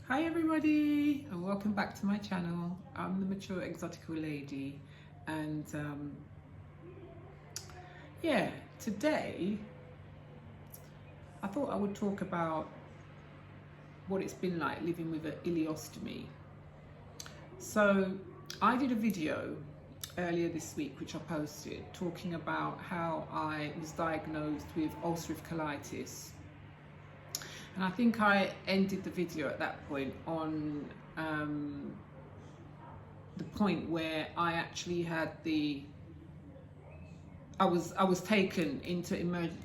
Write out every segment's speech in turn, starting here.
Hi everybody and welcome back to my channel. I'm the mature exotical lady and yeah, today I thought I would talk about what it's been like living with an ileostomy. So I did a video earlier this week which I posted talking about how I was diagnosed with ulcerative colitis. And I think I ended the video at that point on the point where I actually had I was taken into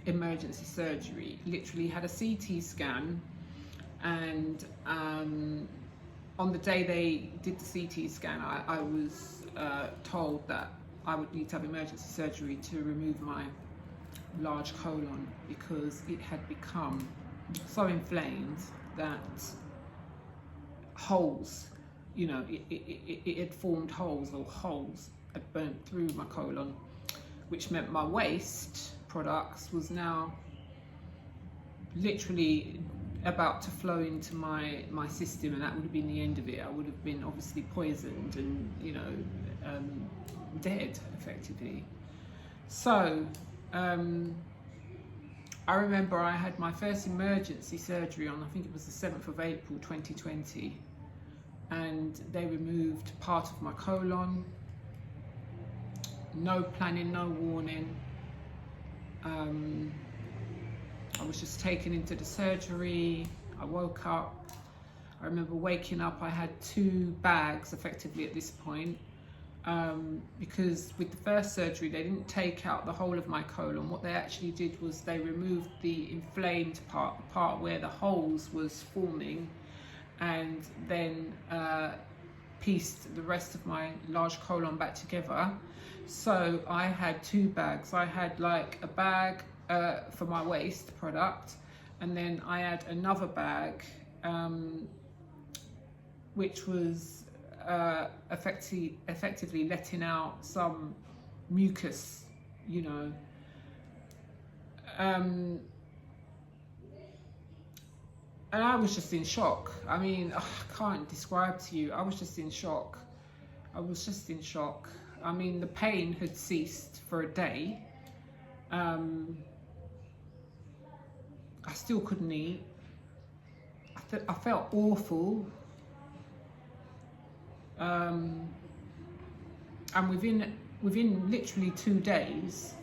emergency surgery. Literally had a CT scan, and on the day they did the CT scan, I was told that I would need to have emergency surgery to remove my large colon because it had become so inflamed that holes, it had formed holes, or holes had burnt through my colon, which meant my waste products was now literally about to flow into my system, and that would have been the end of it. I would have been obviously poisoned and dead effectively. So I remember I had my first emergency surgery on, I think it was the 7th of April 2020, and they removed part of my colon. No planning, no warning. I was just taken into the surgery. I woke up. I remember waking up, I had 2 bags effectively at this point. Because with the first surgery they didn't take out the whole of my colon. What they actually did was they removed the inflamed part, the part where the holes was forming, and then pieced the rest of my large colon back together. So I had 2 bags. I had like a bag for my waste product, and then I had another bag which was effectively letting out some mucus, and I was just in shock. I mean, I can't describe to you. I was just in shock. I mean, the pain had ceased for a day. I still couldn't eat. I felt awful. And within literally 2 days,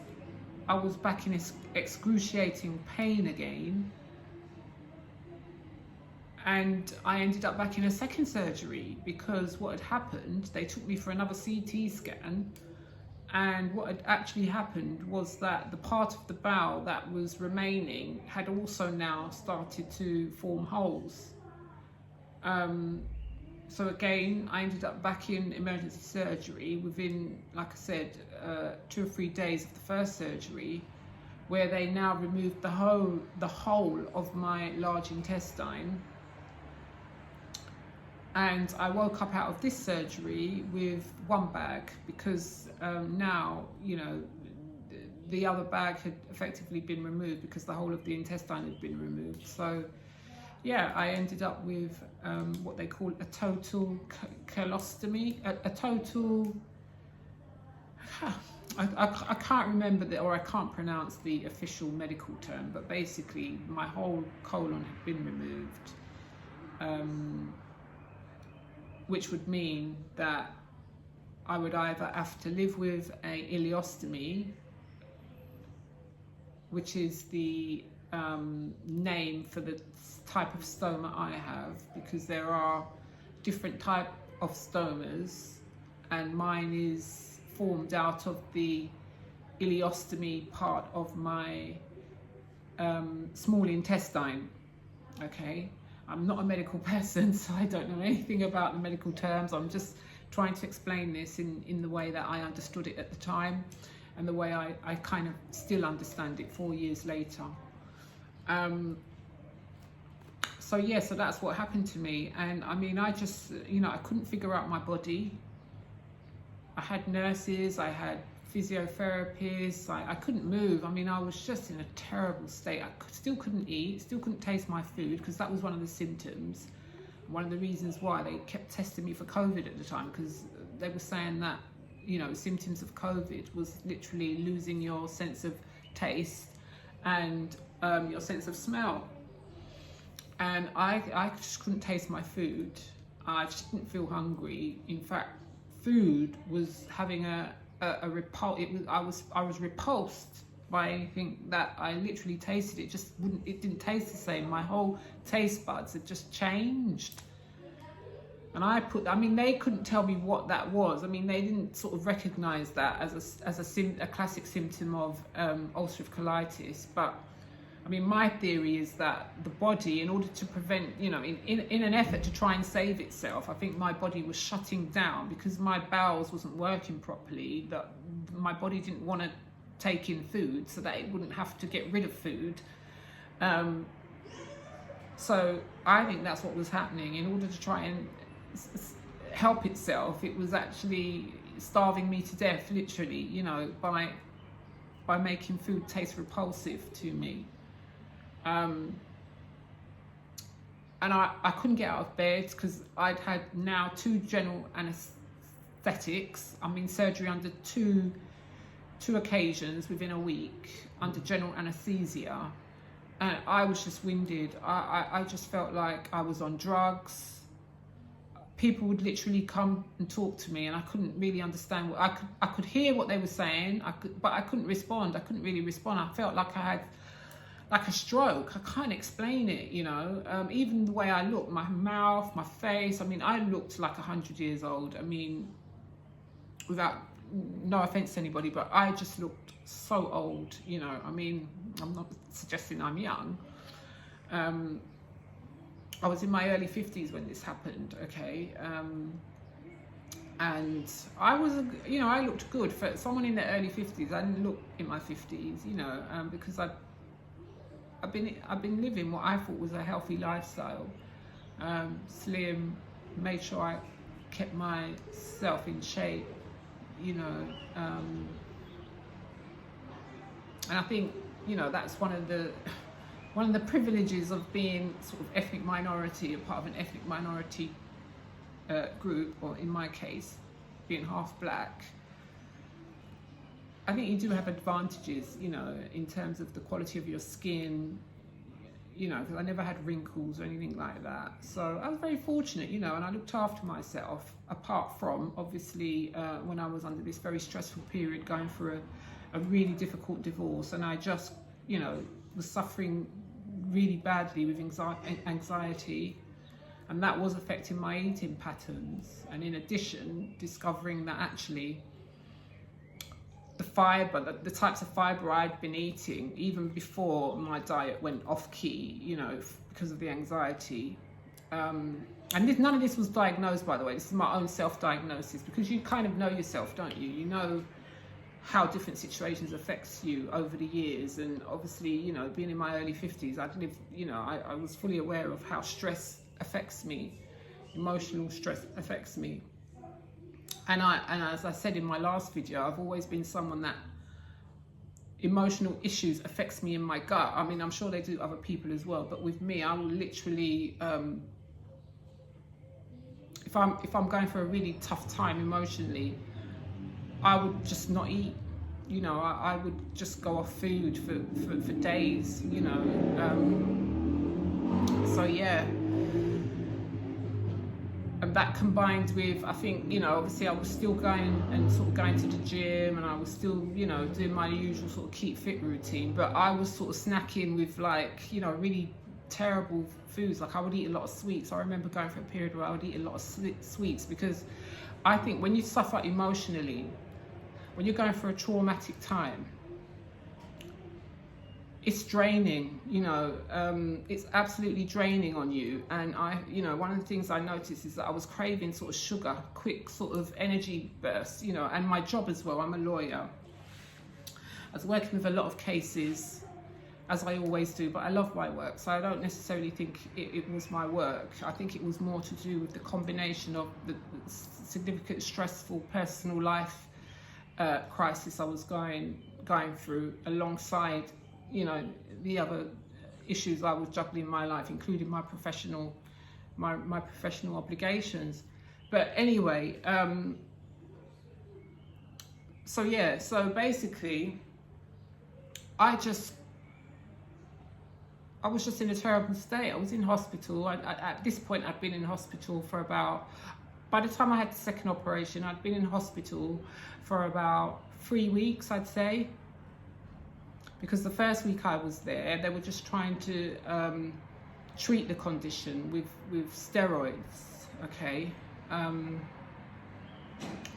I was back in excruciating pain again, and I ended up back in a second surgery because what had happened, they took me for another CT scan, and what had actually happened was that the part of the bowel that was remaining had also now started to form holes. So again, I ended up back in emergency surgery within, like I said, 2 or 3 days of the first surgery, where they now removed the whole of my large intestine. And I woke up out of this surgery with 1 bag because now, the other bag had effectively been removed because the whole of the intestine had been removed. So yeah, I ended up with what they call a total colostomy, a total, I can't remember or I can't pronounce the official medical term, but basically my whole colon had been removed, which would mean that I would either have to live with an ileostomy, which is the name for the type of stoma I have, because there are different type of stomas, and mine is formed out of the ileostomy part of my small intestine. Okay, I'm not a medical person, so I don't know anything about the medical terms. I'm just trying to explain this in the way that I understood it at the time, and the way I kind of still understand it 4 years later. So yeah, so that's what happened to me. And I mean, I just, I couldn't figure out my body. I had nurses, I had physiotherapists, I couldn't move. I mean, I was just in a terrible state. I still couldn't eat, still couldn't taste my food, because that was one of the symptoms. One of the reasons why they kept testing me for COVID at the time, because they were saying that, you know, symptoms of COVID was literally losing your sense of taste and your sense of smell. And I just couldn't taste my food. I just didn't feel hungry. In fact, food was having a repulse. I was repulsed by anything that I literally tasted. It didn't taste the same. My whole taste buds had just changed. And I mean, they couldn't tell me what that was. I mean, they didn't sort of recognize that as a classic symptom of ulcerative colitis. But I mean, my theory is that the body, in order to prevent, you know, in an effort to try and save itself, I think my body was shutting down because my bowels wasn't working properly, that my body didn't want to take in food so that it wouldn't have to get rid of food. So I think that's what was happening. In order to try and help itself, it was actually starving me to death, literally, you know, by making food taste repulsive to me. And I couldn't get out of bed because I'd had now 2 general anaesthetics. I'm in surgery under two occasions within a week under general anaesthesia, and I was just winded. I just felt like I was on drugs. People would literally come and talk to me, and I couldn't really understand what I could hear what they were saying. But I couldn't respond. I couldn't really respond. I felt like I had like a stroke. I can't explain it, you know. Even the way I looked, my mouth, my face. I mean, I looked like 100 years old. I mean, without no offense to anybody, but I just looked so old, you know. I mean, I'm not suggesting I'm young. I was in my early 50s when this happened, okay? And I was, you know, I looked good. For someone in their early 50s, I didn't look in my 50s, you know, because I've been living what I thought was a healthy lifestyle. Slim, made sure I kept myself in shape, you know. And I think, you know, that's one of the privileges of being sort of ethnic minority, a part of an ethnic minority group, or in my case, being half black. I think you do have advantages, you know, in terms of the quality of your skin, you know, because I never had wrinkles or anything like that. So I was very fortunate, you know, and I looked after myself, apart from, obviously, when I was under this very stressful period going through a really difficult divorce, and I just, you know, was suffering really badly with anxiety, and that was affecting my eating patterns. And in addition, discovering that actually the fibre, the types of fibre I'd been eating even before my diet went off key, you know, because of the anxiety. And none of this was diagnosed, by the way. This is my own self-diagnosis, because you kind of know yourself, don't you? You know how different situations affects you over the years. And obviously, you know, being in my early 50s, I'd lived, you know, I was fully aware of how stress affects me, emotional stress affects me. And as I said in my last video, I've always been someone that emotional issues affects me in my gut. I mean, I'm sure they do other people as well, but with me, I will literally, if I'm going for a really tough time emotionally, I would just not eat. You know, I would just go off food for days, you know. So yeah. And that combined with, I think, you know, obviously I was still going to the gym, and I was still, you know, doing my usual sort of keep fit routine, but I was sort of snacking with, like, you know, really terrible foods. Like, I would eat a lot of sweets. I remember going for a period where I would eat a lot of sweets, because I think when you suffer emotionally, when you're going through a traumatic time, it's draining, you know, it's absolutely draining on you. And you know, one of the things I noticed is that I was craving sort of sugar, quick sort of energy bursts, you know, and my job as well, I'm a lawyer. I was working with a lot of cases, as I always do, but I love my work, so I don't necessarily think it was my work. I think it was more to do with the combination of the significant stressful personal life crisis I was going through, alongside, you know, the other issues I was juggling in my life, including my professional my professional obligations. But anyway, so yeah, so basically I was just in a terrible state. I was in hospital. At this point, I'd been in hospital for about, by the time I had the second operation, I'd been in hospital for about 3 weeks, I'd say. Because the first week I was there, they were just trying to treat the condition with steroids, okay?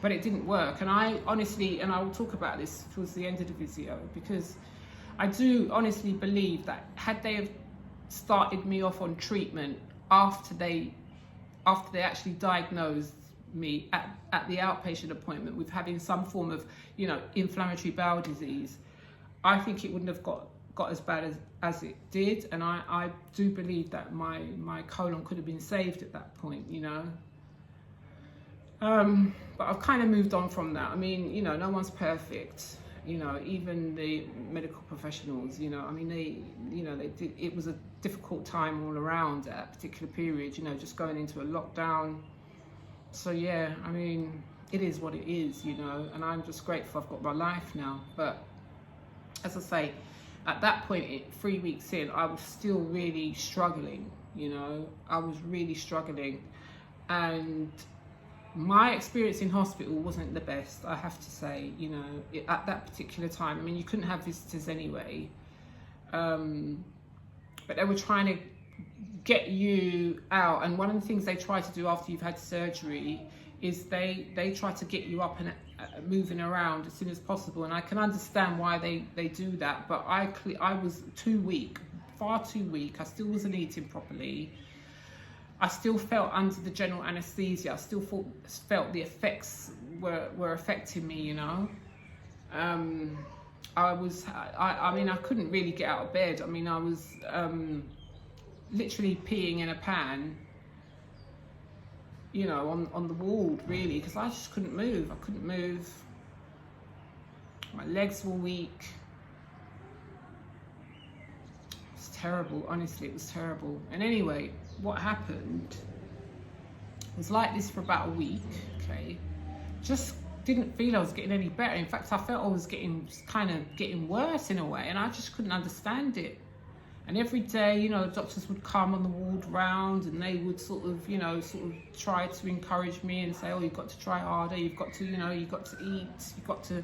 But it didn't work. And I honestly, and I will talk about this towards the end of the video, because I do honestly believe that had they have started me off on treatment after they actually diagnosed me at the outpatient appointment with having some form of, you know, inflammatory bowel disease, I think it wouldn't have got as bad as it did. And I do believe that my colon could have been saved at that point, you know. But I've kind of moved on from that. I mean, you know, no one's perfect. You know, even the medical professionals, you know, I mean, it was a difficult time all around at that particular period, you know, just going into a lockdown. So yeah, I mean, it is what it is, you know, and I'm just grateful I've got my life now. But as I say, at that point, 3 weeks in, I was still really struggling, you know, I was really struggling. And my experience in hospital wasn't the best, I have to say, you know, at that particular time. I mean, you couldn't have visitors anyway, but they were trying to get you out. And one of the things they try to do after you've had surgery is they try to get you up and moving around as soon as possible. And I can understand why they do that, but I was too weak, far too weak. I still wasn't eating properly. I still felt under the general anesthesia. I still felt the effects were affecting me, you know. I mean, I couldn't really get out of bed. I mean, I was literally peeing in a pan, you know, on the wall, really, because I just couldn't move. I couldn't move. My legs were weak. It was terrible, honestly, it was terrible. And anyway, what happened was like this for about a week, okay? Just didn't feel I was getting any better. In fact, I felt I was getting worse in a way, and I just couldn't understand it. And every day, you know, the doctors would come on the ward round, and they would sort of try to encourage me and say, oh, you've got to try harder, you've got to, you know, you've got to eat, you've got to.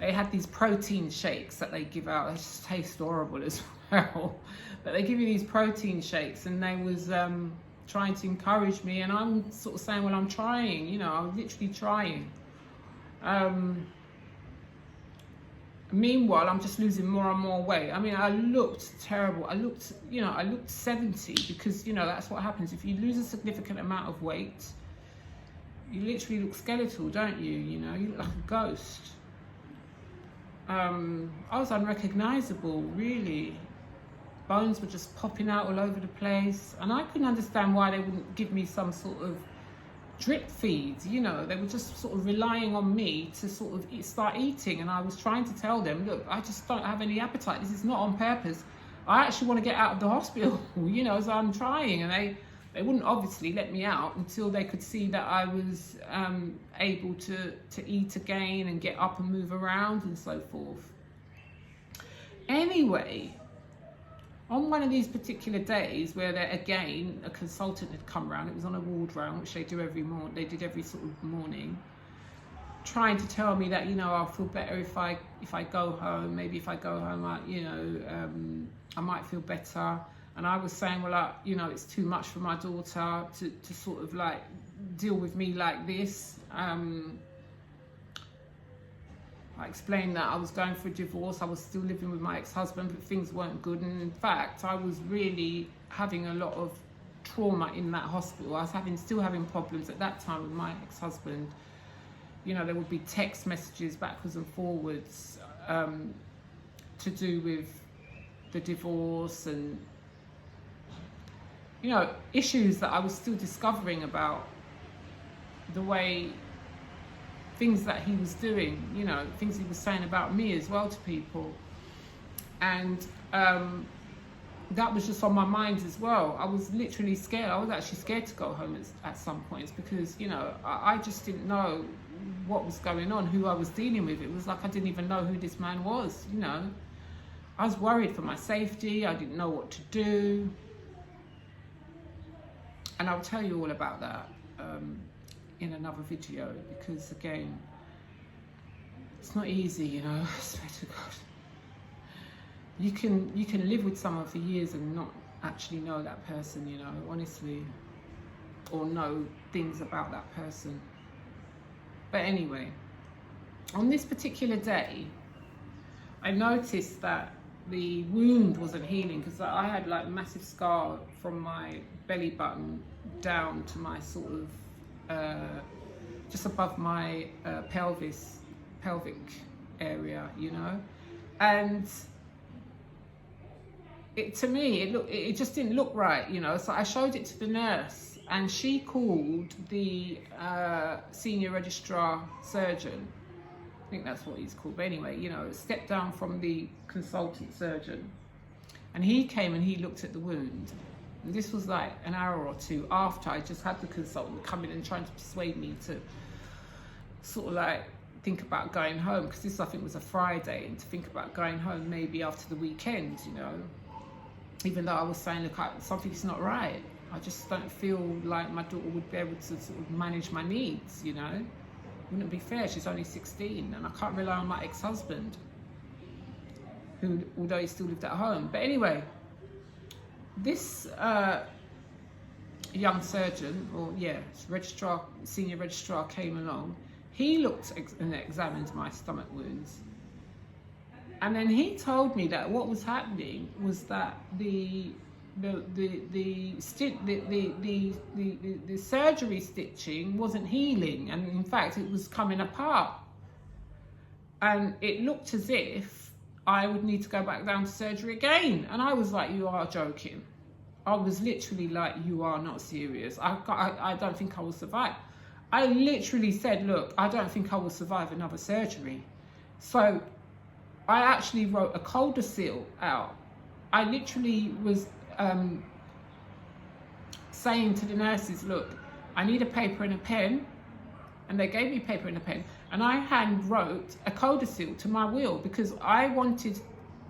They had these protein shakes that they give out. They just taste horrible as well. But they give you these protein shakes, and they was trying to encourage me, and I'm sort of saying, well, I'm trying, you know, I'm literally trying. Meanwhile, I'm just losing more and more weight. I mean, I looked terrible. I looked 70, because, you know, that's what happens. If you lose a significant amount of weight, you literally look skeletal, don't you? You know, you look like a ghost. I was unrecognizable, really. Bones were just popping out all over the place, and I couldn't understand why they wouldn't give me some sort of drip feeds, you know. They were just sort of relying on me to sort of start eating, and I was trying to tell them, look, I just don't have any appetite, this is not on purpose, I actually want to get out of the hospital, you know, so I'm trying. And they wouldn't obviously let me out until they could see that I was able to eat again and get up and move around and so forth. Anyway, on one of these particular days where again a consultant had come round, it was on a ward round, which they do every morning, they did every sort of morning, trying to tell me that, you know, I'll feel better if I go home. Maybe if I go home, I might feel better. And I was saying, well, you know, it's too much for my daughter to sort of like deal with me like this. I explained that I was going for a divorce. I was still living with my ex-husband, but things weren't good. And in fact, I was really having a lot of trauma in that hospital. I was still having problems at that time with my ex-husband. You know, there would be text messages backwards and forwards to do with the divorce, and, you know, issues that I was still discovering about the way things that he was doing, you know, things he was saying about me as well to people. And that was just on my mind as well. I was literally scared. I was actually scared to go home at some points because, you know, I just didn't know what was going on, who I was dealing with. It was like I didn't even know who this man was, you know. I was worried for my safety. I didn't know what to do. And I'll tell you all about that in another video, because again, it's not easy, you know. I swear to God. You can live with someone for years and not actually know that person, you know, honestly, or know things about that person. But anyway, on this particular day, I noticed that the wound wasn't healing, because I had like massive scar from my belly button down to my sort of just above my pelvic area, you know. And to me, it just didn't look right, you know. So I showed it to the nurse, and she called the senior registrar surgeon. I think that's what he's called. But anyway, you know, stepped down from the consultant surgeon, and he came and he looked at the wound. And this was like an hour or two after I just had the consultant come in and trying to persuade me to sort of like think about going home, because this I think was a Friday, and to think about going home maybe after the weekend, you know. Even though I was saying, look, something's not right. I just don't feel like my daughter would be able to sort of manage my needs, you know. Wouldn't be fair, she's only 16, and I can't rely on my ex-husband, who, although he still lived at home. But anyway, this young surgeon, or yeah, registrar, senior registrar came along. He looked and examined my stomach wounds. And then he told me that what was happening was that the surgery stitching wasn't healing, and in fact it was coming apart. And it looked as if I would need to go back down to surgery again. And I was like, you are joking. I was literally like, you are not serious. I don't think I will survive. I literally said, look, I don't think I will survive another surgery. So I actually wrote a codicil out. I literally was saying to the nurses, look, I need a paper and a pen. And they gave me paper and a pen. And I hand wrote a codicil to my will, because I wanted,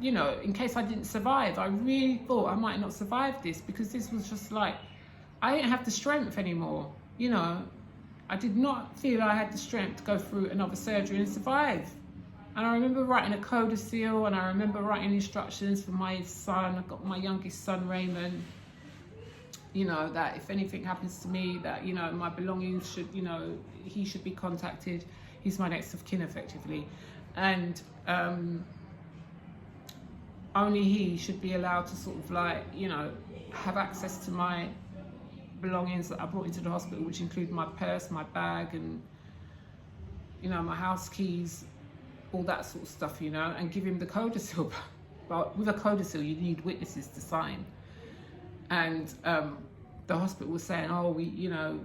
you know, in case I didn't survive, I really thought I might not survive this, because this was just like, I didn't have the strength anymore, you know. I did not feel I had the strength to go through another surgery and survive. And I remember writing a codicil, and I remember writing instructions for my son. I got my youngest son, Raymond, you know, that if anything happens to me, that, you know, my belongings should, you know, he should be contacted. He's my next of kin, effectively. And only he should be allowed to sort of like, you know, have access to my belongings that I brought into the hospital, which include my purse, my bag, and, you know, my house keys, all that sort of stuff, you know, and give him the codicil. But with a codicil, you need witnesses to sign. And the hospital was saying, oh, we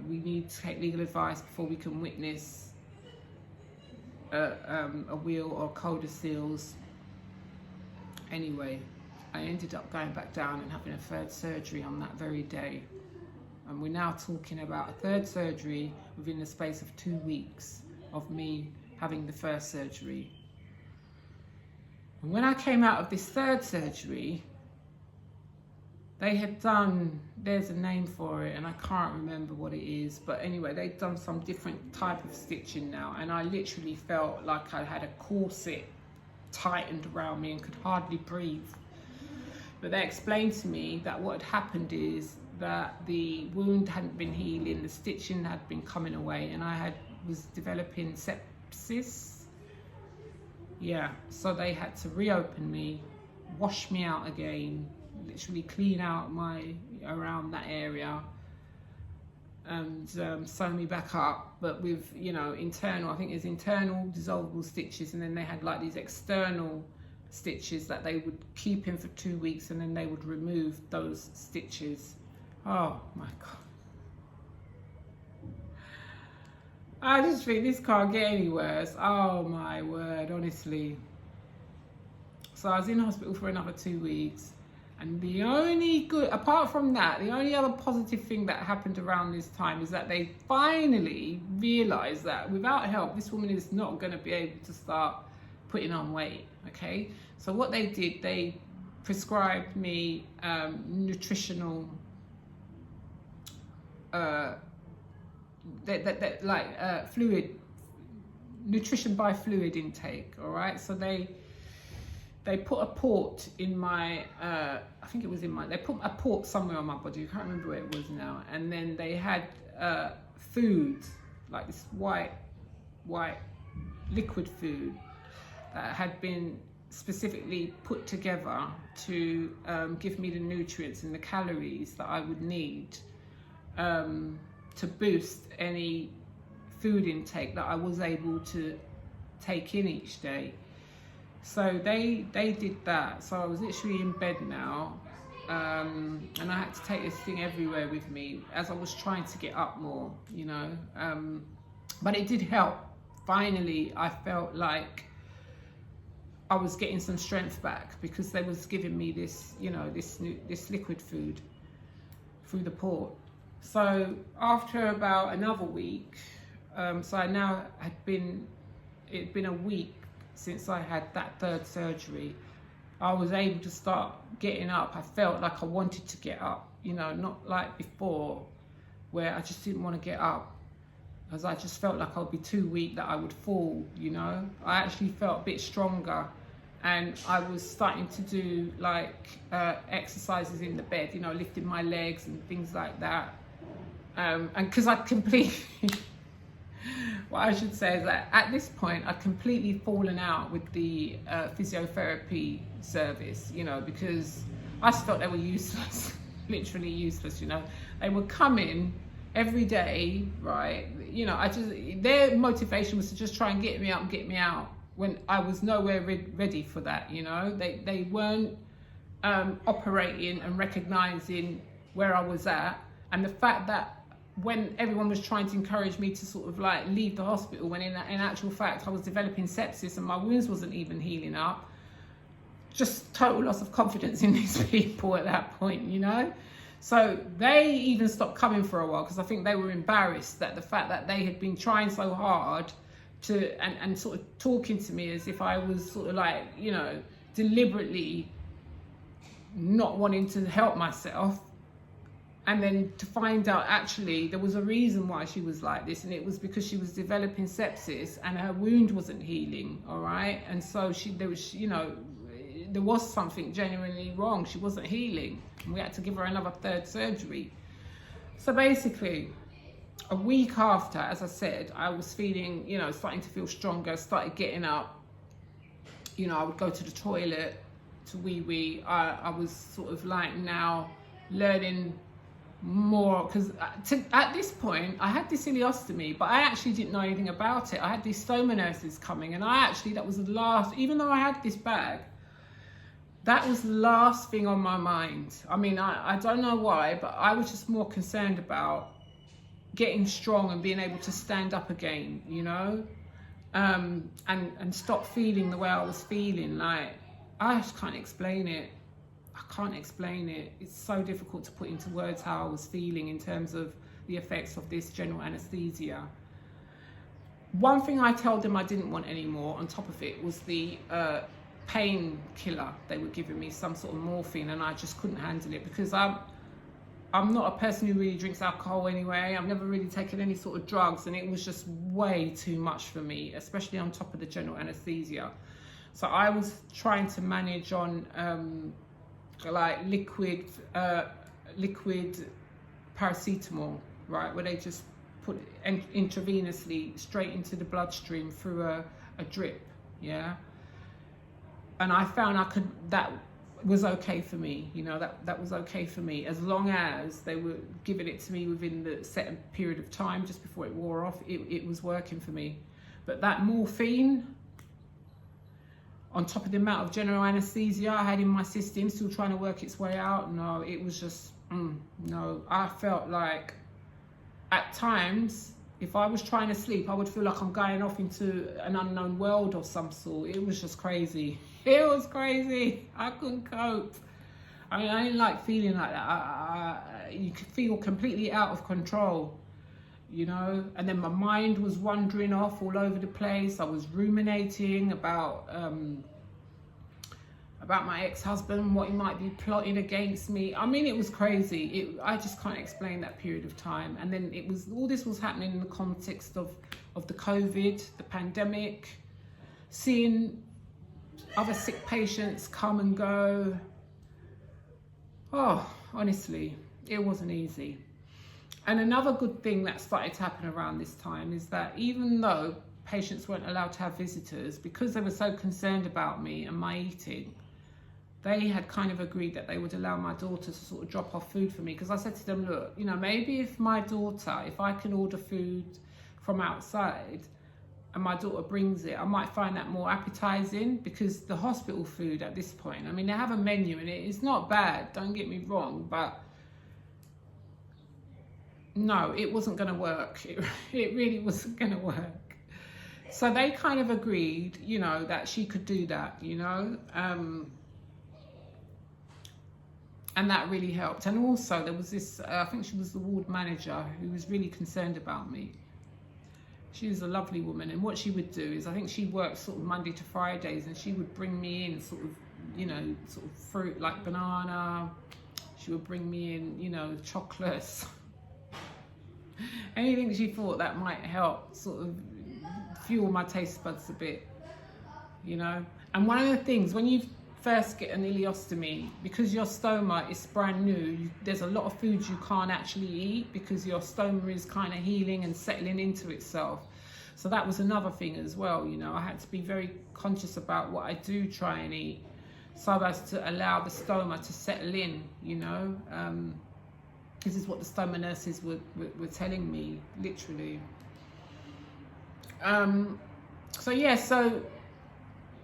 need to take legal advice before we can witness a will or codicils. Anyway, I ended up going back down and having a third surgery on that very day. And we're now talking about a third surgery within the space of 2 weeks of me having the first surgery. And when I came out of this third surgery, they had done, there's a name for it and I can't remember what it is, but anyway, they'd done some different type of stitching now, and I literally felt like I had a corset tightened around me and could hardly breathe. But they explained to me that what had happened is that the wound hadn't been healing, the stitching had been coming away, and I was developing sepsis. Yeah, so they had to reopen me, wash me out again, literally clean out around that area, and sew me back up, but with, you know, internal, I think there's internal dissolvable stitches, and then they had like these external stitches that they would keep in for 2 weeks, and then they would remove those stitches. Oh my God. I just think this can't get any worse. Oh my word, honestly. So I was in hospital for another 2 weeks. And the only good, apart from that, the only other positive thing that happened around this time is that they finally realized that without help, this woman is not going to be able to start putting on weight. Okay, so what they did, they prescribed me nutritional fluid, nutrition by fluid intake. All right, so they put a port in my I think it was in my, they put a port somewhere on my body, I can't remember where it was now, and then they had food, like this white liquid food that had been specifically put together to give me the nutrients and the calories that I would need to boost any food intake that I was able to take in each day. So they did that. So I was literally in bed now, and I had to take this thing everywhere with me as I was trying to get up more, you know. But it did help. Finally, I felt like I was getting some strength back because they was giving me this, you know, this liquid food through the port. So after about another week, so I now it'd been a week since I had that third surgery, I was able to start getting up. I felt like I wanted to get up, you know, not like before where I just didn't want to get up because I just felt like I would be too weak, that I would fall, you know. I actually felt a bit stronger, and I was starting to do like exercises in the bed, you know, lifting my legs and things like that. And because I completely what I should say is that at this point I'd completely fallen out with the physiotherapy service, you know, because I just felt they were useless, literally useless, you know. They would come in every day, right? You know, their motivation was to just try and get me up and get me out when I was nowhere ready for that, you know. They weren't operating and recognizing where I was at, and the fact that when everyone was trying to encourage me to sort of like leave the hospital, when in actual fact I was developing sepsis and my wounds wasn't even healing up, just total loss of confidence in these people at that point, you know. So they even stopped coming for a while because I think they were embarrassed that the fact that they had been trying so hard to and sort of talking to me as if I was sort of like, you know, deliberately not wanting to help myself. And then to find out actually there was a reason why she was like this, and it was because she was developing sepsis and her wound wasn't healing, all right? And so there was something genuinely wrong. She wasn't healing, and we had to give her another third surgery. So basically, a week after, as I said, I was feeling, you know, starting to feel stronger, started getting up. You know, I would go to the toilet to wee. I was sort of like now learning more, because at this point I had this ileostomy, but I actually didn't know anything about it. I had these stoma nurses coming, and that was the last, even though I had this bag, that was the last thing on my mind. I mean, I don't know why, but I was just more concerned about getting strong and being able to stand up again, you know, and stop feeling the way I was feeling. Like, I just can't explain it. I can't explain it. It's so difficult to put into words how I was feeling in terms of the effects of this general anesthesia. One thing I told them I didn't want anymore on top of it was the painkiller. They were giving me some sort of morphine, and I just couldn't handle it because I'm not a person who really drinks alcohol anyway. I've never really taken any sort of drugs, and it was just way too much for me, especially on top of the general anesthesia. So I was trying to manage on like liquid paracetamol, right, where they just put intravenously straight into the bloodstream through a drip, yeah. And I found that was okay for me, you know, that was okay for me as long as they were giving it to me within the set period of time just before it wore off. It was working for me. But that morphine, on top of the amount of general anesthesia I had in my system, still trying to work its way out, no, it was just, no. I felt like at times, if I was trying to sleep, I would feel like I'm going off into an unknown world of some sort. It was just crazy. It was crazy. I couldn't cope. I mean, I didn't like feeling like that. You could feel completely out of control, you know. And then my mind was wandering off all over the place. I was ruminating about my ex-husband, what he might be plotting against me. I mean, it was crazy. I just can't explain that period of time. And then all this was happening in the context of the COVID, the pandemic, seeing other sick patients come and go. Oh, honestly, it wasn't easy. And another good thing that started to happen around this time is that even though patients weren't allowed to have visitors, because they were so concerned about me and my eating, they had kind of agreed that they would allow my daughter to sort of drop off food for me. Because I said to them, look, you know, maybe if I can order food from outside and my daughter brings it, I might find that more appetizing, because the hospital food at this point, I mean, they have a menu and it's not bad, don't get me wrong, but no, it wasn't going to work. It really wasn't going to work. So they kind of agreed, you know, that she could do that, you know. And that really helped. And also there was this, I think she was the ward manager, who was really concerned about me. She was a lovely woman, and what she would do is, I think she worked sort of Monday to Fridays, and she would bring me in sort of, you know, sort of fruit like banana. She would bring me in, you know, chocolates. Anything she thought that might help sort of fuel my taste buds a bit, you know. And one of the things, when you first get an ileostomy, because your stoma is brand new, there's a lot of foods you can't actually eat, because your stoma is kind of healing and settling into itself. So that was another thing as well, you know. I had to be very conscious about what I do try and eat, so as to allow the stoma to settle in, you know. This is what the stoma nurses were telling me, literally. So yeah, so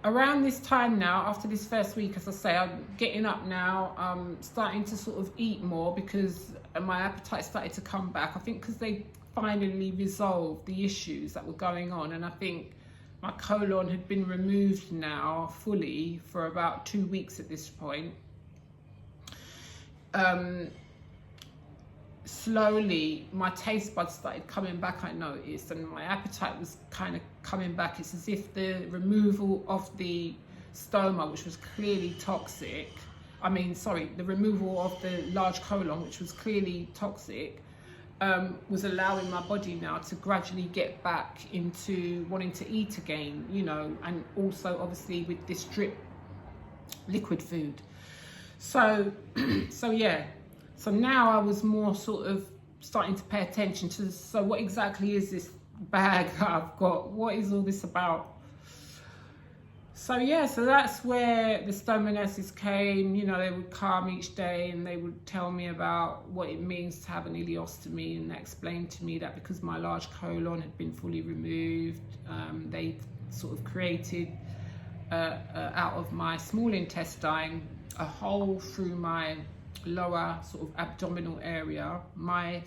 around this time now, after this first week, as I say, I'm getting up now, starting to sort of eat more, because my appetite started to come back. I think because they finally resolved the issues that were going on, and I think my colon had been removed now fully for about 2 weeks at this point. Slowly my taste buds started coming back, I noticed, and my appetite was kind of coming back. It's as if the removal of the stoma, which was clearly toxic, the removal of the large colon, which was clearly toxic, was allowing my body now to gradually get back into wanting to eat again, you know, and also obviously with this drip liquid food. So yeah. So now I was more sort of starting to pay attention to, so what exactly is this bag that I've got? What is all this about? So yeah, so that's where the stoma nurses came. You know, they would come each day and they would tell me about what it means to have an ileostomy, and they explained to me that because my large colon had been fully removed, they sort of created out of my small intestine a hole through my lower sort of abdominal area. My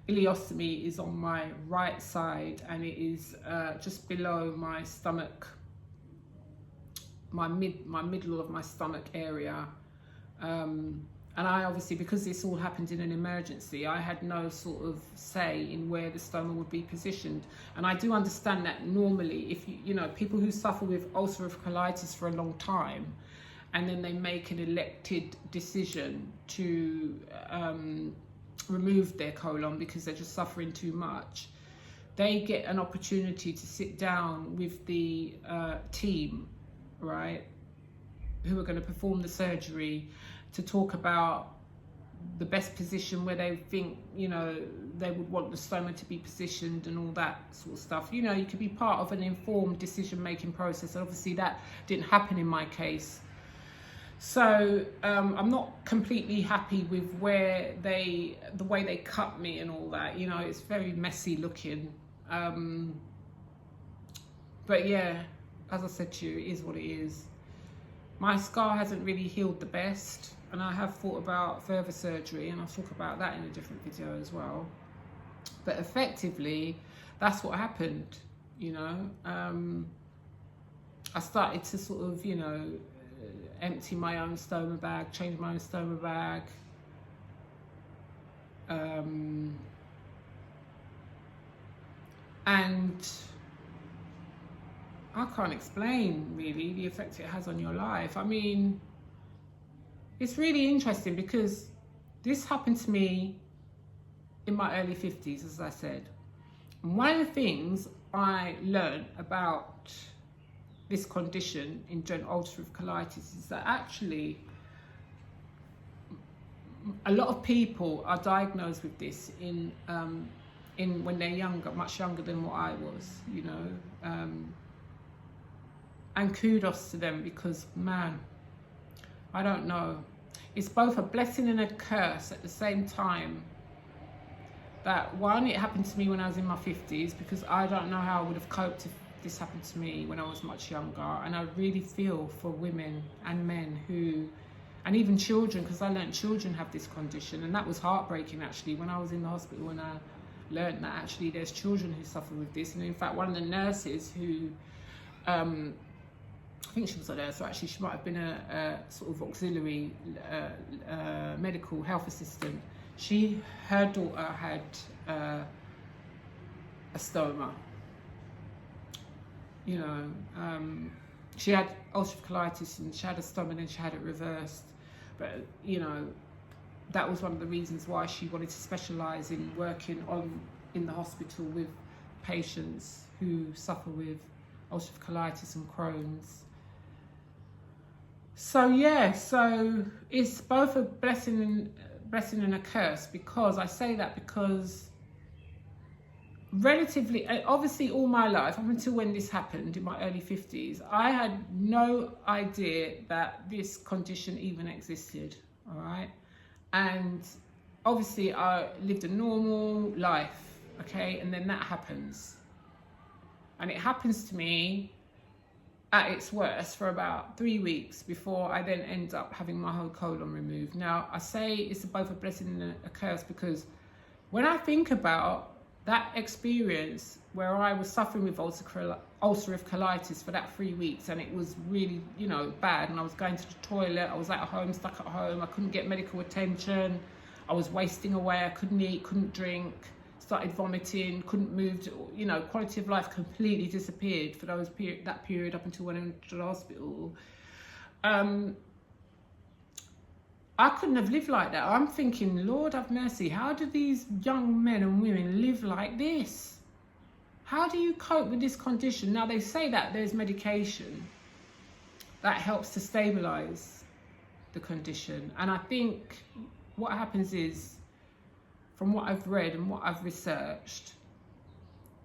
ileostomy is on my right side, and it is just below my stomach, my middle of my stomach area. And I obviously, because this all happened in an emergency, I had no sort of say in where the stoma would be positioned. And I do understand that normally, if you know, people who suffer with ulcerative colitis for a long time, and then they make an elected decision to remove their colon because they're just suffering too much, they get an opportunity to sit down with the team, right, who are going to perform the surgery, to talk about the best position where they think, you know, they would want the stoma to be positioned and all that sort of stuff. You know, you could be part of an informed decision-making process. Obviously that didn't happen in my case. So I'm not completely happy with the way they cut me and all that. You know, it's very messy looking. But yeah, as I said to you, it is what it is. My scar hasn't really healed the best, and I have thought about further surgery, and I'll talk about that in a different video as well. But effectively, that's what happened, you know. I started to sort of, you know, empty my own stoma bag, change my own stoma bag. And I can't explain really the effect it has on your life. I mean, it's really interesting because this happened to me in my early 50s, as I said. And one of the things I learned about this condition in ulcerative colitis is that actually a lot of people are diagnosed with this in when they're younger, much younger than what I was, you know. And kudos to them, because man, I don't know, it's both a blessing and a curse at the same time. That one, it happened to me when I was in my 50s, because I don't know how I would have coped if this happened to me when I was much younger. And I really feel for women and men who, and even children, because I learned children have this condition, and that was heartbreaking actually when I was in the hospital, when I learned that actually there's children who suffer with this. And in fact, one of the nurses who, I think she was a nurse, or actually she might have been a sort of auxiliary medical health assistant. Her daughter had a stoma. You know, she had ulcerative colitis and she had a stoma and then she had it reversed. But, you know, that was one of the reasons why she wanted to specialise in working in the hospital with patients who suffer with ulcerative colitis and Crohn's. So yeah, so it's both a blessing and a curse, because I say that because relatively, obviously all my life, up until when this happened in my early 50s, I had no idea that this condition even existed, all right? And obviously I lived a normal life, okay? And then that happens. And it happens to me at its worst for about 3 weeks before I then end up having my whole colon removed. Now, I say it's both a blessing and a curse, because when I think about that experience where I was suffering with ulcerative colitis for that 3 weeks, and it was really, you know, bad, and I was going to the toilet, I was at home, stuck at home, I couldn't get medical attention, I was wasting away, I couldn't eat, couldn't drink, started vomiting, couldn't move, you know, quality of life completely disappeared for that period up until when I went to the hospital. I couldn't have lived like that. I'm thinking, Lord have mercy, how do these young men and women live like this? How do you cope with this condition? Now, they say that there's medication that helps to stabilize the condition. And I think what happens is, from what I've read and what I've researched,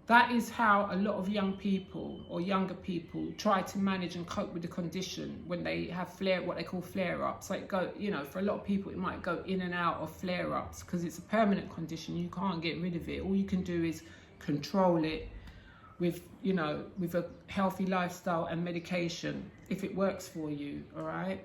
that is how a lot of young people or younger people try to manage and cope with the condition when they have what they call flare-ups. Like, you know, for a lot of people it might go in and out of flare-ups because it's a permanent condition. You can't get rid of it. All you can do is control it with, you know, with a healthy lifestyle and medication, if it works for you, all right?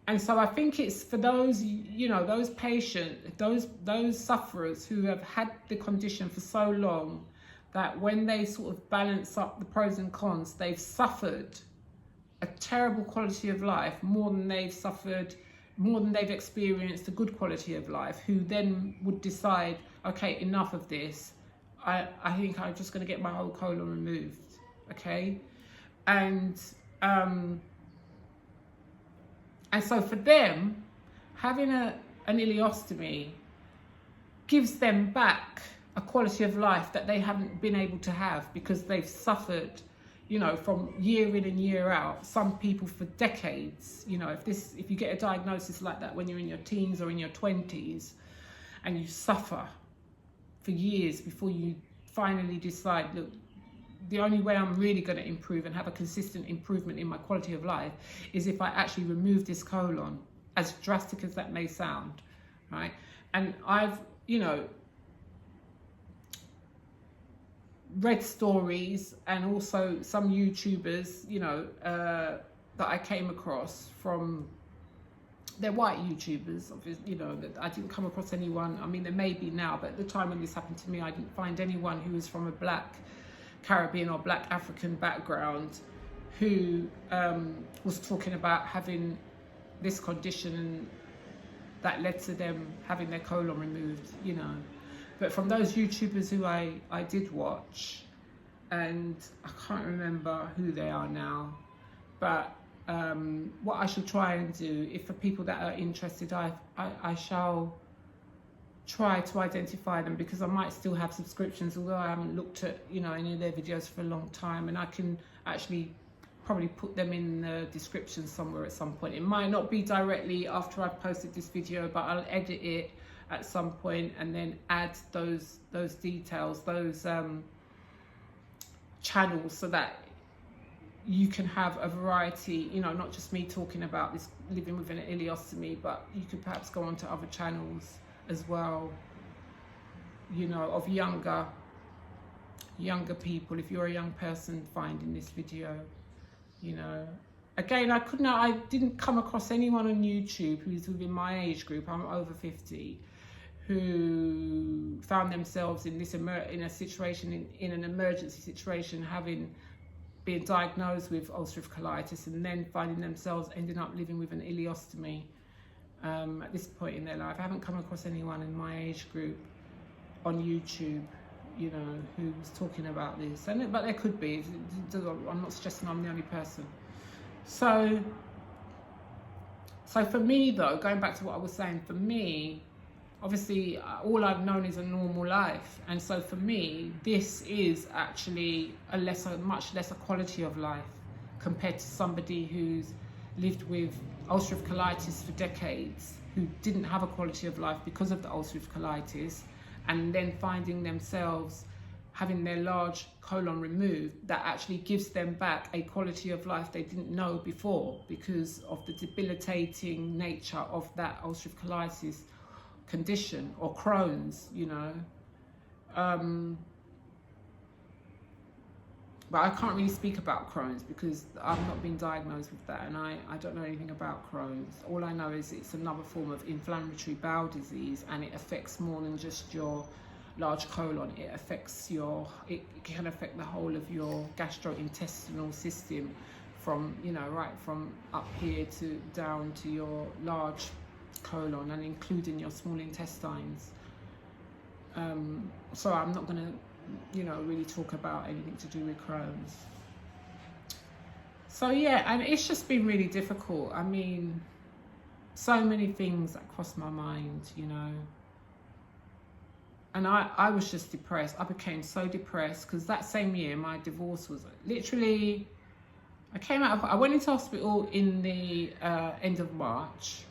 And so I think it's for those, you know, those patients, those sufferers who have had the condition for so long, that when they sort of balance up the pros and cons, they've suffered a terrible quality of life more than they've experienced a good quality of life, who then would decide, okay, enough of this. I think I'm just going to get my whole colon removed, okay? And so for them, having an ileostomy gives them back a quality of life that they haven't been able to have, because they've suffered, you know, from year in and year out, some people for decades. You know, if you get a diagnosis like that when you're in your teens or in your 20s, and you suffer for years before you finally decide, look, the only way I'm really going to improve and have a consistent improvement in my quality of life is if I actually remove this colon, as drastic as that may sound, right? And I've, you know, read stories and also some YouTubers, you know, that I came across from, they're white YouTubers, obviously, you know, that I didn't come across anyone, I mean, there may be now, but at the time when this happened to me, I didn't find anyone who was from a black Caribbean or black African background who was talking about having this condition that led to them having their colon removed, you know. But from those YouTubers who I did watch, and I can't remember who they are now, but what I should try and do, if for people that are interested, I shall try to identify them, because I might still have subscriptions, although I haven't looked at, you know, any of their videos for a long time, and I can actually probably put them in the description somewhere at some point. It might not be directly after I've posted this video, but I'll edit it at some point and then add those details, those channels, so that you can have a variety, you know, not just me talking about this living with an ileostomy, but you could perhaps go on to other channels as well, you know, of younger people. If you're a young person finding this video, you know, again, I didn't come across anyone on YouTube who's within my age group. I'm over 50, who found themselves in this in a situation, in an emergency situation, having been diagnosed with ulcerative colitis, and then finding themselves ending up living with an ileostomy at this point in their life. I haven't come across anyone in my age group on YouTube, you know, who was talking about this. But there could be. I'm not suggesting I'm the only person. So for me, though, going back to what I was saying, for me, obviously, all I've known is a normal life. And so for me, this is actually a much lesser quality of life compared to somebody who's lived with ulcerative colitis for decades, who didn't have a quality of life because of the ulcerative colitis, and then finding themselves having their large colon removed. That actually gives them back a quality of life they didn't know before, because of the debilitating nature of that ulcerative colitis condition, or Crohn's, you know. But I can't really speak about Crohn's because I've not been diagnosed with that, and I don't know anything about Crohn's. All I know is it's another form of inflammatory bowel disease, and it affects more than just your large colon. It can affect the whole of your gastrointestinal system, from, you know, right from up here to down to your large colon, and including your small intestines. So I'm not going to, you know, really talk about anything to do with Crohn's. So yeah, and it's just been really difficult. I mean, so many things that crossed my mind, you know. And I was just depressed. I became so depressed because that same year my divorce was literally, I went into hospital in the end of March.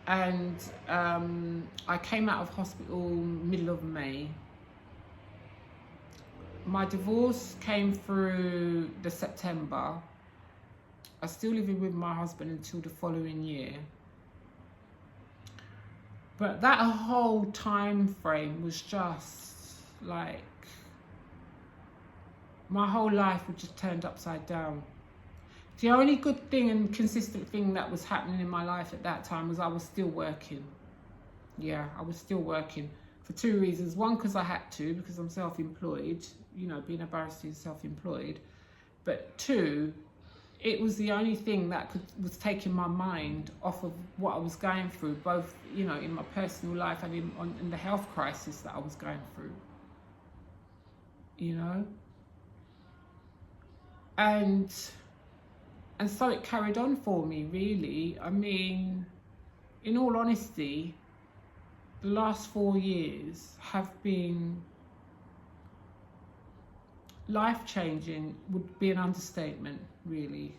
And I came out of hospital middle of May. My divorce came through the September. I was still living with my husband until the following year. But that whole time frame was just like, my whole life was just turned upside down. The only good thing and consistent thing that was happening in my life at that time was I was still working. Yeah, I was still working for two reasons. One, because I had to, because I'm self-employed. You know, being a barrister is self-employed. But two, it was the only thing that was taking my mind off of what I was going through, both, you know, in my personal life and in the health crisis that I was going through. You know? And so it carried on for me, really. I mean, in all honesty, the last 4 years have been life-changing, would be an understatement, really.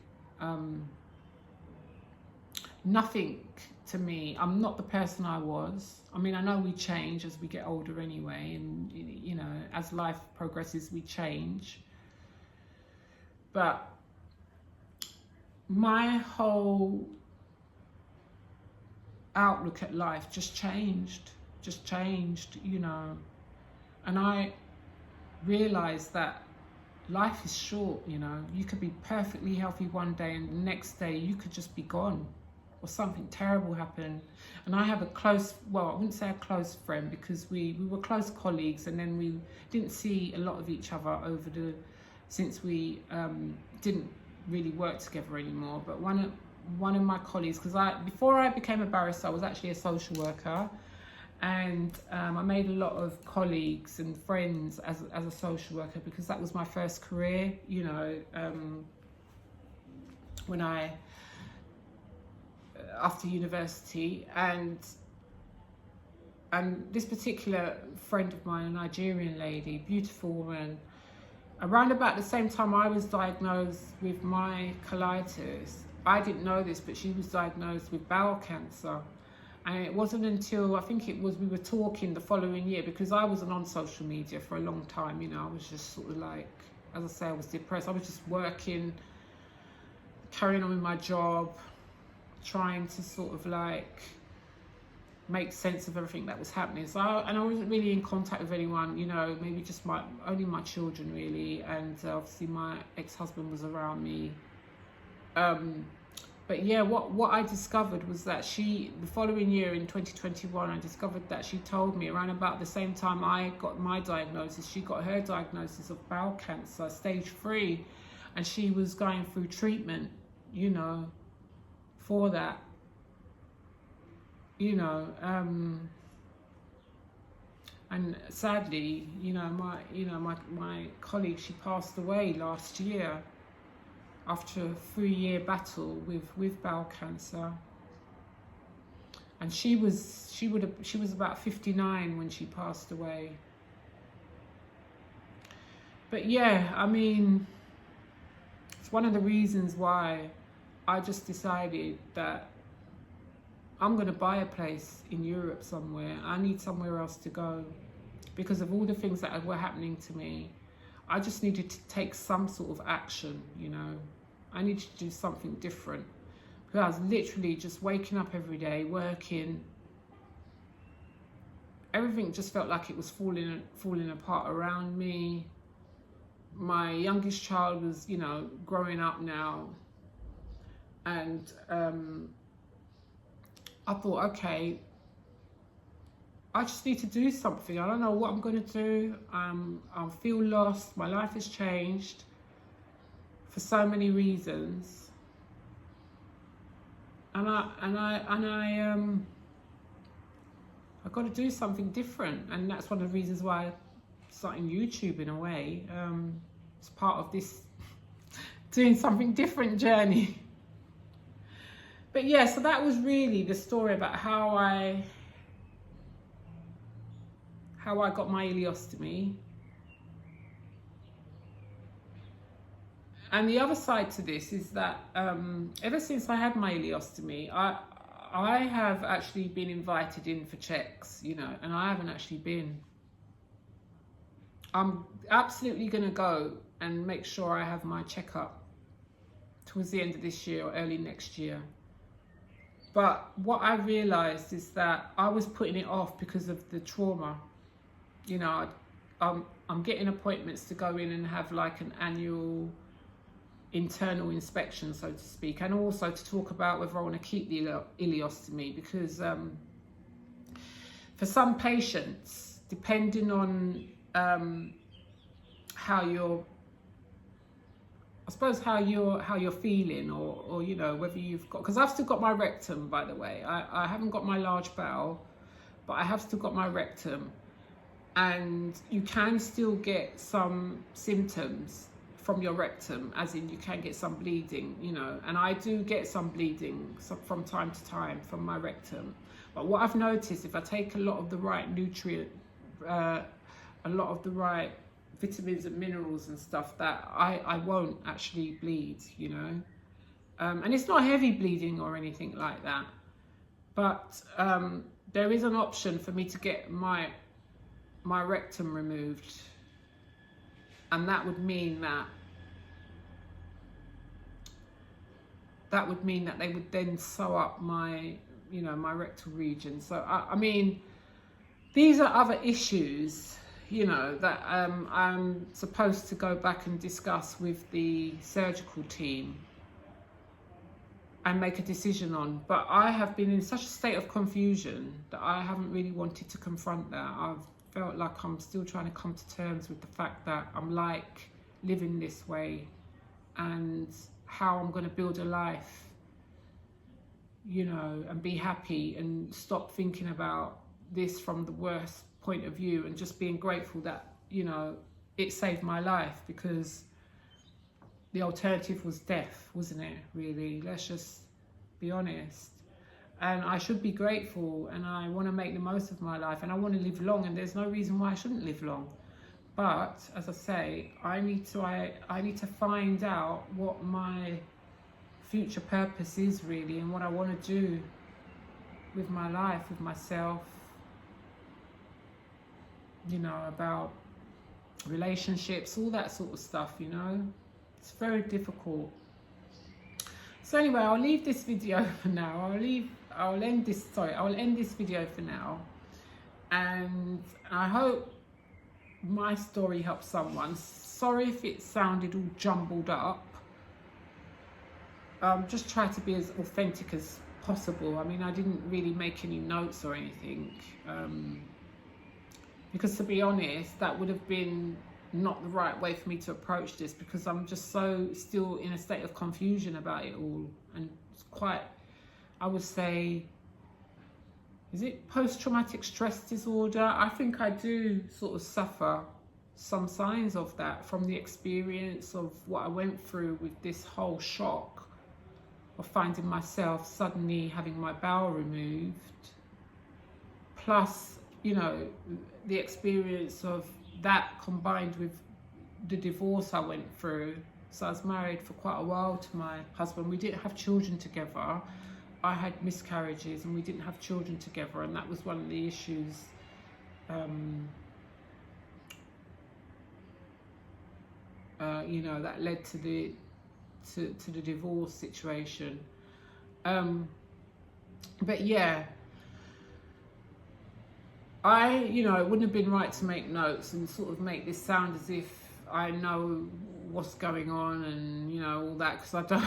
Nothing to me, I'm not the person I was. I mean, I know we change as we get older anyway, and, you know, as life progresses, we change. But my whole outlook at life just changed, you know. And I realized that life is short, you know. You could be perfectly healthy one day and the next day you could just be gone, or something terrible happen. And I have a close, well, I wouldn't say a close friend, because we were close colleagues, and then we didn't see a lot of each other since we didn't really work together anymore. But one of my colleagues, because before I became a barrister, I was actually a social worker, and I made a lot of colleagues and friends as a social worker, because that was my first career, you know, when after university. And this particular friend of mine, a Nigerian lady, beautiful woman, around about the same time I was diagnosed with my colitis, I didn't know this, but she was diagnosed with bowel cancer. And it wasn't until, I think it was, we were talking the following year, because I wasn't on social media for a long time, you know, I was just sort of like, as I say, I was depressed. I was just working, carrying on with my job, trying to sort of like make sense of everything that was happening. So and I wasn't really in contact with anyone, you know, maybe just only my children really, and obviously my ex-husband was around me. But yeah, what I discovered was that the following year in 2021, I discovered that she told me around about the same time I got my diagnosis, she got her diagnosis of bowel cancer, stage 3, and she was going through treatment, you know, for that, you know, and sadly, you know, my colleague, she passed away last year after a 3-year battle with bowel cancer. And she was about 59 when she passed away. But yeah, I mean, it's one of the reasons why I just decided that I'm going to buy a place in Europe somewhere. I need somewhere else to go because of all the things that were happening to me. I just needed to take some sort of action, you know. I needed to do something different, because I was literally just waking up every day, working. Everything just felt like it was falling apart around me. My youngest child was, you know, growing up now, and I thought, okay, I just need to do something. I don't know what I'm going to do. I feel lost. My life has changed for so many reasons, and I got to do something different, and that's one of the reasons why I'm starting YouTube in a way. It's part of this doing something different journey. But yeah, so that was really the story about how I got my ileostomy. And the other side to this is that ever since I had my ileostomy, I have actually been invited in for checks, you know, and I haven't actually been. I'm absolutely going to go and make sure I have my checkup towards the end of this year or early next year. But what I realised is that I was putting it off because of the trauma. You know, I'm getting appointments to go in and have like an annual internal inspection, so to speak, and also to talk about whether I want to keep the ileostomy, because for some patients, depending on how you're feeling, or you know, whether you've got, because I've still got my rectum, by the way. I haven't got my large bowel, but I have still got my rectum, and you can still get some symptoms from your rectum, as in you can get some bleeding, you know, and I do get some bleeding from time to time from my rectum. But what I've noticed, if I take a lot of the right a lot of the right vitamins and minerals and stuff, that I won't actually bleed, you know. And it's not heavy bleeding or anything like that, but there is an option for me to get my rectum removed, and that would mean that they would then sew up my, you know, my rectal region. So I mean, these are other issues, you know, that I'm supposed to go back and discuss with the surgical team and make a decision on. But I have been in such a state of confusion that I haven't really wanted to confront that. I've felt like I'm still trying to come to terms with the fact that I'm like living this way and how I'm going to build a life, you know, and be happy, and stop thinking about this from the worst point of view, and just being grateful that, you know, it saved my life, because the alternative was death, wasn't it, really? Let's just be honest. And I should be grateful, and I want to make the most of my life, and I want to live long, and there's no reason why I shouldn't live long. But as I say, I need to find out what my future purpose is really, and what I want to do with my life, with myself, you know, about relationships, all that sort of stuff, you know. It's very difficult. So anyway, I'll leave this video for now. I'll end this video for now, and I hope my story helps someone. Sorry if it sounded all jumbled up. Just try to be as authentic as possible. I mean, I didn't really make any notes or anything, because to be honest, that would have been not the right way for me to approach this, because I'm just so still in a state of confusion about it all. And it's quite, I would say, is it post-traumatic stress disorder? I think I do sort of suffer some signs of that from the experience of what I went through with this whole shock of finding myself suddenly having my bowel removed, plus, you know, the experience of that combined with the divorce I went through. So I was married for quite a while to my husband. We didn't have children together. I had miscarriages and we didn't have children together, and that was one of the issues you know, that led to the divorce situation. But yeah, you know, it wouldn't have been right to make notes and sort of make this sound as if I know what's going on and, you know, all that, because I don't.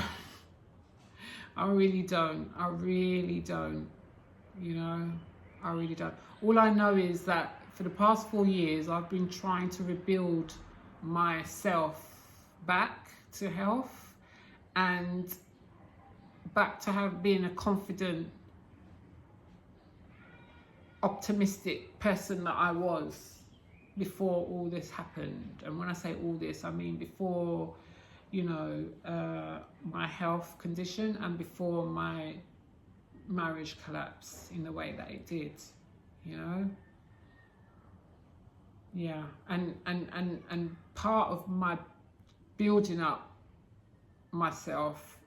I really don't, you know, I really don't. All I know is that for the past 4 years, I've been trying to rebuild myself back to health and back to being a confident, optimistic person that I was before all this happened. And when I say all this, I mean before, you know, my health condition and before my marriage collapsed in the way that it did, you know. Yeah, and part of my building up myself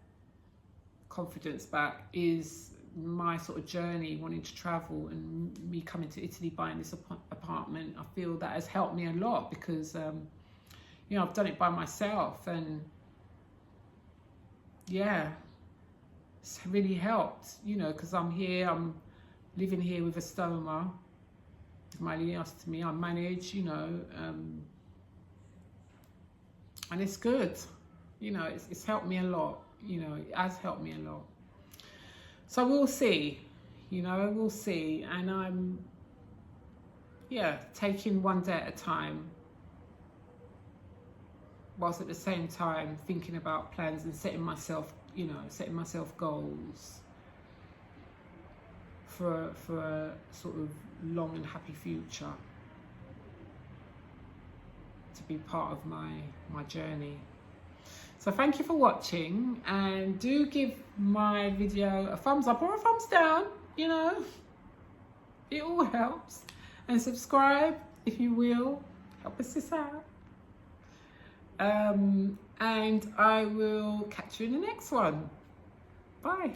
confidence back is my sort of journey, wanting to travel, and me coming to Italy, buying this apartment. I feel that has helped me a lot, because you know, I've done it by myself, and yeah, it's really helped, you know, because I'm living here with a stoma, with my ileostomy. I manage, you know, and it's good, you know, it's helped me a lot, you know, it has helped me a lot. So we'll see, you know, we'll see. And I'm, yeah, taking one day at a time, whilst at the same time thinking about plans and setting myself, you know, setting myself goals for a sort of long and happy future, to be part of my journey. So thank you for watching, and do give my video a thumbs up or a thumbs down, you know, it all helps. And subscribe if you will, help us this out. And I will catch you in the next one. Bye.